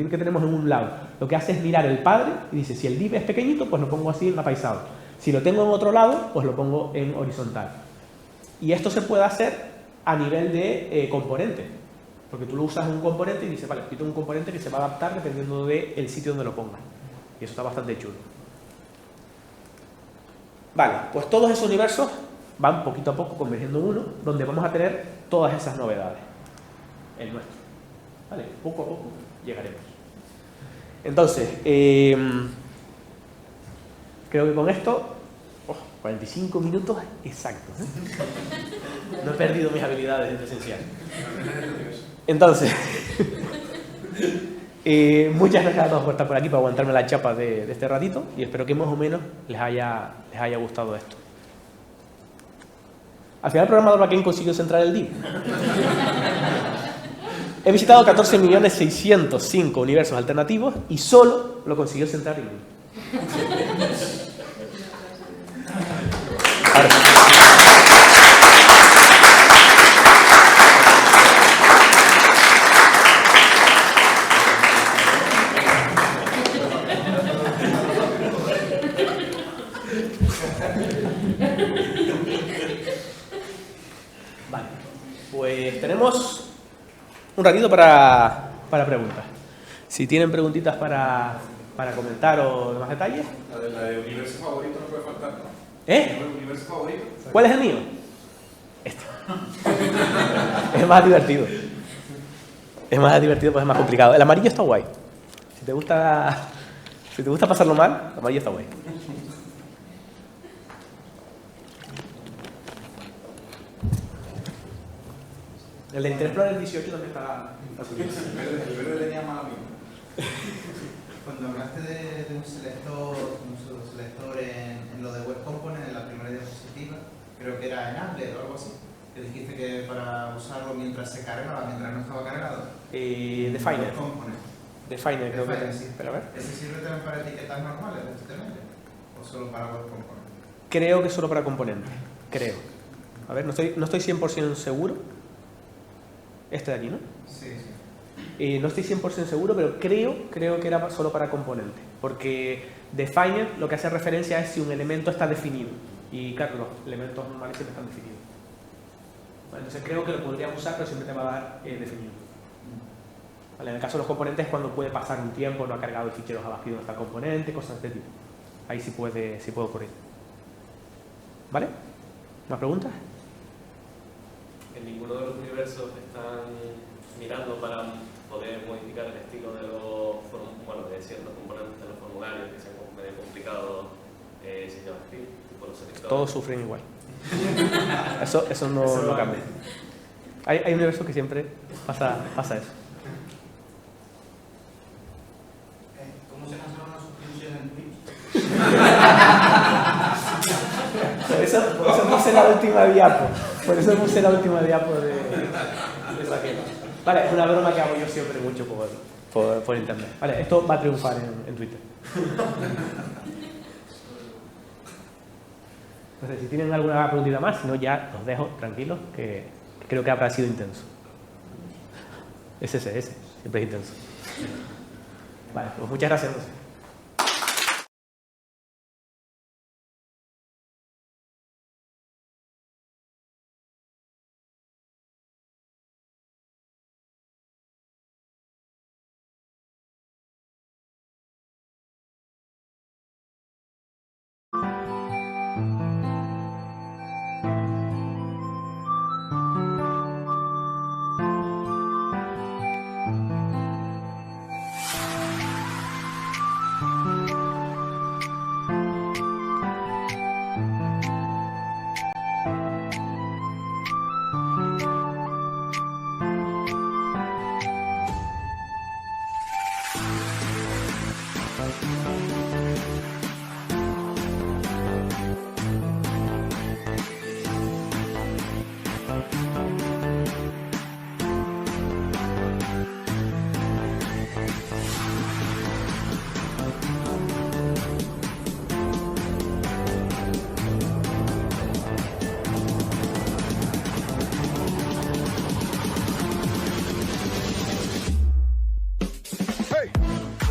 que tenemos en un lado. Lo que hace es mirar el padre y dice, si el div es pequeñito, pues lo pongo así en apaisado. Si lo tengo en otro lado, pues lo pongo en horizontal. Y esto se puede hacer a nivel de componente, porque tú lo usas en un componente y dices, vale, yo tengo un componente que se va a adaptar dependiendo del sitio donde lo pongas. Y eso está bastante chulo. Vale, pues todos esos universos van poquito a poco convergiendo en uno, donde vamos a tener todas esas novedades. El nuestro. Vale, poco a poco llegaremos. Entonces, creo que con esto, 45 minutos exactos, ¿eh? No he perdido mis habilidades en presencial. Entonces, muchas gracias a todos por estar por aquí, por aguantarme la chapa de este ratito, y espero que más o menos les haya gustado esto. Al final el programador backend consiguió centrar el div. He visitado 14.605.000 universos alternativos y solo lo consiguió centrar en uno. Ahora sí. Vale, pues tenemos un ratito para preguntas. Si tienen preguntitas para comentar o demás detalles. La de universo favorito no puede faltar, ¿no? ¿Eh? ¿El universo favorito? ¿Cuál es el mío? Este. Es más divertido. Es más divertido, pues es más complicado. El amarillo está guay. Si te gusta pasarlo mal, el amarillo está guay. El de Internet Explorer 18 también está curioso. El verde tenía mala amigo. Cuando hablaste de un selector en lo de Web Component en la primera diapositiva, creo que era Enable o algo así, que dijiste que para usarlo mientras se cargaba, mientras no estaba cargado. Definer. Web Component. Definer, creo que Definer, es. sí. Pero a ver. ¿Ese sirve también para etiquetas normales de HTML? ¿O solo para Web Component? Creo que solo para componentes. Creo. A ver, no estoy 100% seguro. Este de aquí, ¿no? Sí, sí. No estoy 100% seguro, pero creo que era solo para componentes. Porque definer lo que hace referencia es si un elemento está definido. Y claro, los elementos normales siempre están definidos. Vale, entonces creo que lo podríamos usar, pero siempre te va a dar definido. Vale, en el caso de los componentes es cuando puede pasar un tiempo, no ha cargado el fichero JavaScript donde está el componente, cosas de este tipo. Ahí sí puede ocurrir. ¿Vale? ¿Más preguntas? En ninguno de los universos están mirando para poder modificar el estilo de de ciertos componentes de los formularios que sean medio complicados sin JavaScript, tipo los selectores. Todos sufren igual. Eso no cambia. Hay universos que siempre pasa eso. ¿Cómo se cancela una suscripción en Twitch? Por eso puse la última diapo. Por eso puse la última diapo de esa quema. Vale, es una broma que hago yo siempre mucho por internet. Vale, esto va a triunfar en Twitter. No sé si tienen alguna preguntita más, si no ya los dejo tranquilos, que creo que habrá sido intenso. SSS, siempre es intenso. Vale, pues muchas gracias. Entonces.